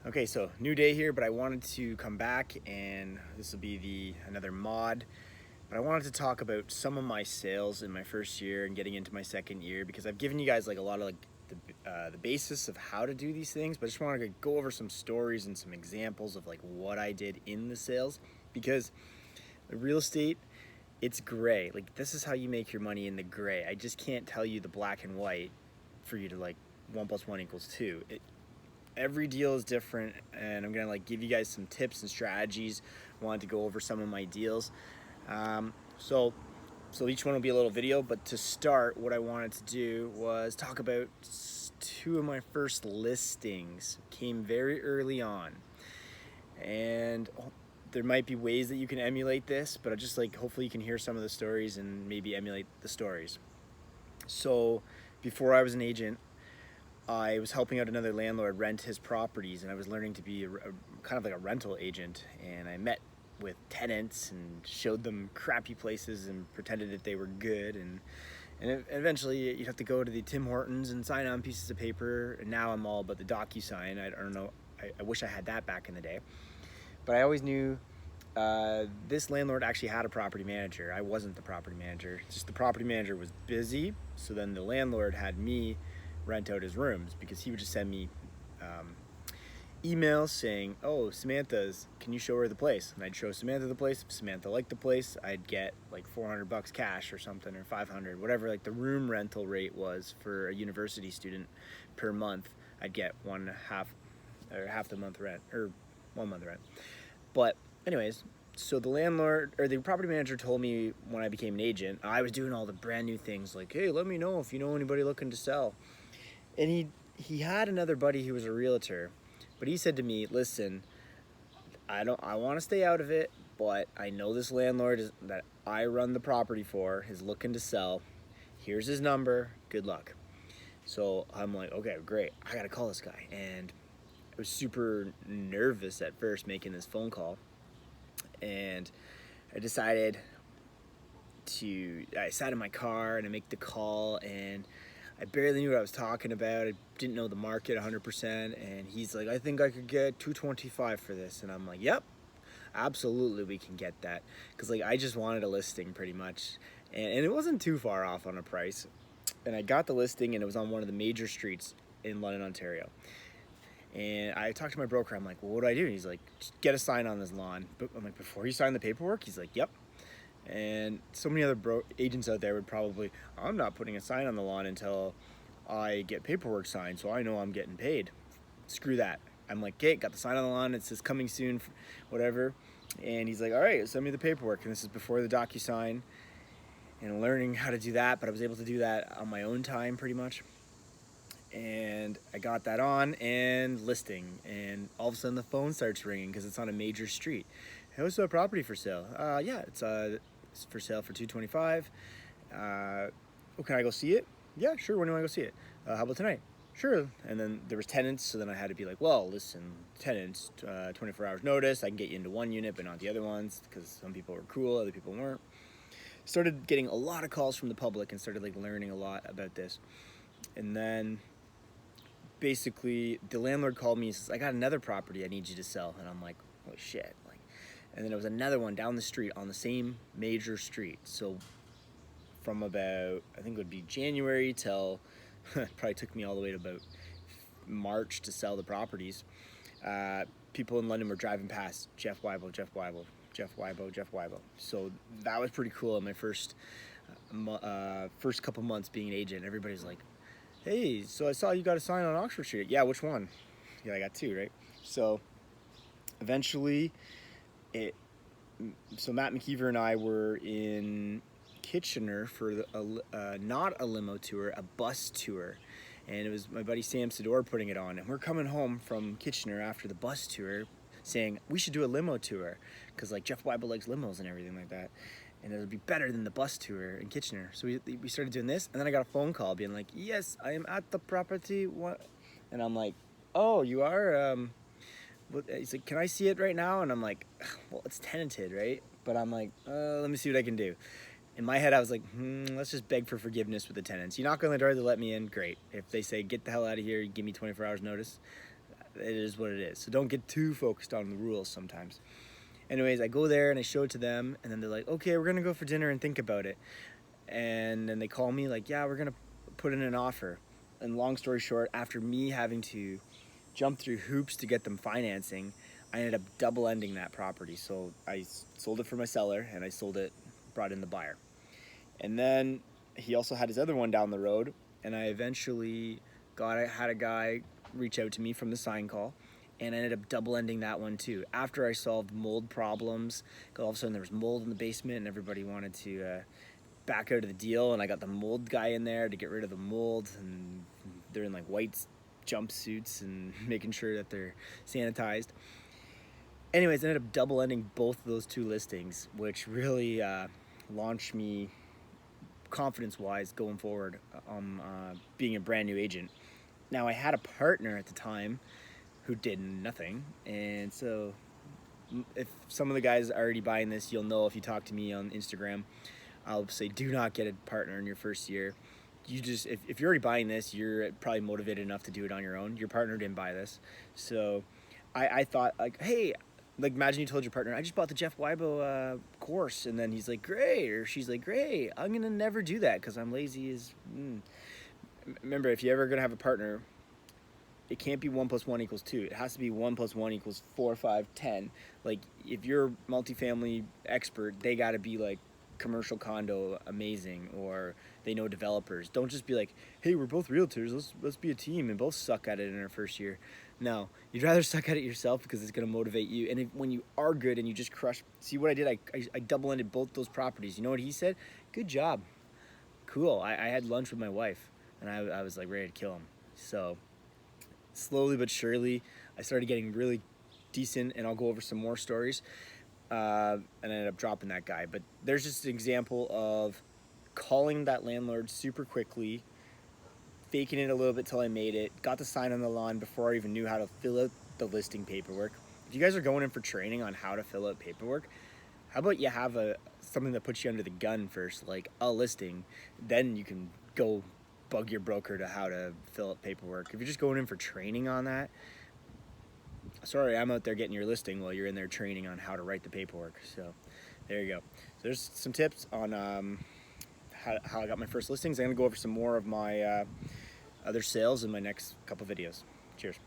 Okay, so new day here, but I wanted to come back and this will be another mod. But I wanted to talk about some of my sales in my first year and getting into my second year because I've given you guys like a lot of like the basis of how to do these things, but I just wanted to go over some stories and some examples of like what I did in the sales because the real estate, it's gray. Like this is how you make your money in the gray. I just can't tell you the black and white for you to like 1 + 1 = 2. Every deal is different, and I'm gonna like give you guys some tips and strategies. Wanted to go over some of my deals. Um, so so each one will be a little video, but to start, what I wanted to do was talk about two of my first listings. Came very early on, and there might be ways that you can emulate this, but I just like hopefully you can hear some of the stories and maybe emulate the stories. So before I was an agent, I was helping out another landlord rent his properties, and I was learning to be kind of like a rental agent. And I met with tenants and showed them crappy places and pretended that they were good. And eventually, you'd have to go to the Tim Hortons and sign on pieces of paper. And now I'm all about the DocuSign. I don't know. I wish I had that back in the day. But I always knew this landlord actually had a property manager. I wasn't the property manager. Just the property manager was busy. So then the landlord had me rent out his rooms because he would just send me emails saying, "Oh, Samantha's, can you show her the place?" And I'd show Samantha the place. If Samantha liked the place, I'd get like $400 cash or something, or 500, whatever like the room rental rate was for a university student per month. I'd get half the month rent, or 1 month rent. But anyways, so the landlord or the property manager told me when I became an agent, I was doing all the brand new things like, "Hey, let me know if you know anybody looking to sell." And he had another buddy who was a realtor, but he said to me, "Listen, I want to stay out of it, but I know this landlord that I run the property for is looking to sell. Here's his number. Good luck." So I'm like, "Okay, great. I got to call this guy." And I was super nervous at first making this phone call, and I decided I sat in my car and I make the call, and I barely knew what I was talking about. I didn't know the market 100%. And he's like, "I think I could get 225 for this." And I'm like, "Yep, absolutely, we can get that." Because like I just wanted a listing pretty much. And it wasn't too far off on a price. And I got the listing, and it was on one of the major streets in London, Ontario. And I talked to my broker. I'm like, "Well, what do I do?" And he's like, "Just get a sign on this lawn." But I'm like, "Before you sign the paperwork?" He's like, "Yep." And so many other agents out there would probably, "I'm not putting a sign on the lawn until I get paperwork signed, so I know I'm getting paid." Screw that. I'm like, "Okay, got the sign on the lawn. It says coming soon, whatever." And he's like, "All right, send me the paperwork." And this is before the DocuSign and learning how to do that, but I was able to do that on my own time pretty much. And I got that on and listing, and all of a sudden the phone starts ringing because it's on a major street. "Hey, what's the property for sale?" Yeah, it's for sale for 225. Well, can I go see it?" "Yeah, sure. When do I go see it?" How about tonight?" "Sure." And then there was tenants, so then I had to be like, "Well, listen, tenants, 24 hours notice. I can get you into one unit, but not the other ones," because some people were cool, other people weren't. Started getting a lot of calls from the public and started like learning a lot about this. And then basically the landlord called me and says, "I got another property I need you to sell." And I'm like, "Holy shit!" Like, and then there was another one down the street on the same major street. So from about, I think it would be January till probably took me all the way to about March to sell the properties. People in London were driving past, "Jeff Weibel, Jeff Weibel, Jeff Weibel, Jeff Weibel." So that was pretty cool in my first couple months being an agent. Everybody's like, "Hey, so I saw you got a sign on Oxford Street." "Yeah, which one?" "Yeah, I got two," right? So eventually it so Matt McKeever and I were in Kitchener for not a limo tour, a bus tour. And it was my buddy Sam Sador putting it on. And we're coming home from Kitchener after the bus tour saying, "We should do a limo tour," because like Jeff Weibel likes limos and everything like that. And it would be better than the bus tour in Kitchener. So we started doing this. And then I got a phone call being like, "Yes, I am at the property." What? And I'm like, "Oh, you are?" He's like, "Can I see it right now?" And I'm like, "Well, it's tenanted, right?" But I'm like, "Let me see what I can do." In my head, I was like, let's just beg for forgiveness with the tenants. You knock on the door, they let me in, great. If they say, "Get the hell out of here," you give me 24 hours notice, it is what it is. So don't get too focused on the rules sometimes. Anyways, I go there and I show it to them, and then they're like, okay, we're gonna go for dinner and think about it. And then they call me like, yeah, we're gonna put in an offer. And long story short, after me having to jump through hoops to get them financing, I ended up double ending that property. So I sold it for my seller, and I sold it, brought in the buyer. And then he also had his other one down the road, and I eventually had a guy reach out to me from the sign call, and I ended up double ending that one too. After I solved mold problems, because all of a sudden there was mold in the basement, and everybody wanted to back out of the deal, and I got the mold guy in there to get rid of the mold, and they're in like white jumpsuits and making sure that they're sanitized. Anyways, I ended up double ending both of those two listings, which really launched me confidence-wise going forward, being a brand new agent. Now, I had a partner at the time who did nothing, and so if some of the guys are already buying this, you'll know if you talk to me on Instagram. I'll say, do not get a partner in your first year. You just, if you're already buying this, you're probably motivated enough to do it on your own. Your partner didn't buy this. So I thought, like, hey, like, imagine you told your partner, I just bought the Jeff Weibo course, and then he's like, great, or she's like, great, I'm gonna never do that because I'm lazy as Remember, if you're ever gonna have a partner, it can't be 1 + 1 = 2. It has to be 1 + 1 = 4, 5, 10. Like, if you're a multifamily expert, they gotta be like commercial condo amazing, or they know developers. Don't just be like, hey, we're both realtors, let's be a team and both suck at it in our first year. No, you'd rather suck at it yourself because it's going to motivate you. And when you are good and you just crush, see what I did, I double ended both those properties. You know what he said? Good job. Cool. I had lunch with my wife, and I was like ready to kill him. So slowly but surely I started getting really decent, and I'll go over some more stories. And I ended up dropping that guy. But there's just an example of calling that landlord super quickly, faking it a little bit till I made it, got the sign on the lawn before I even knew how to fill out the listing paperwork. If you guys are going in for training on how to fill out paperwork, how about you have something that puts you under the gun first, like a listing, then you can go bug your broker to how to fill out paperwork. If you're just going in for training on that, sorry, I'm out there getting your listing while you're in there training on how to write the paperwork. So there you go. So there's some tips on how I got my first listings. I'm going to go over some more of my other sales in my next couple videos. Cheers.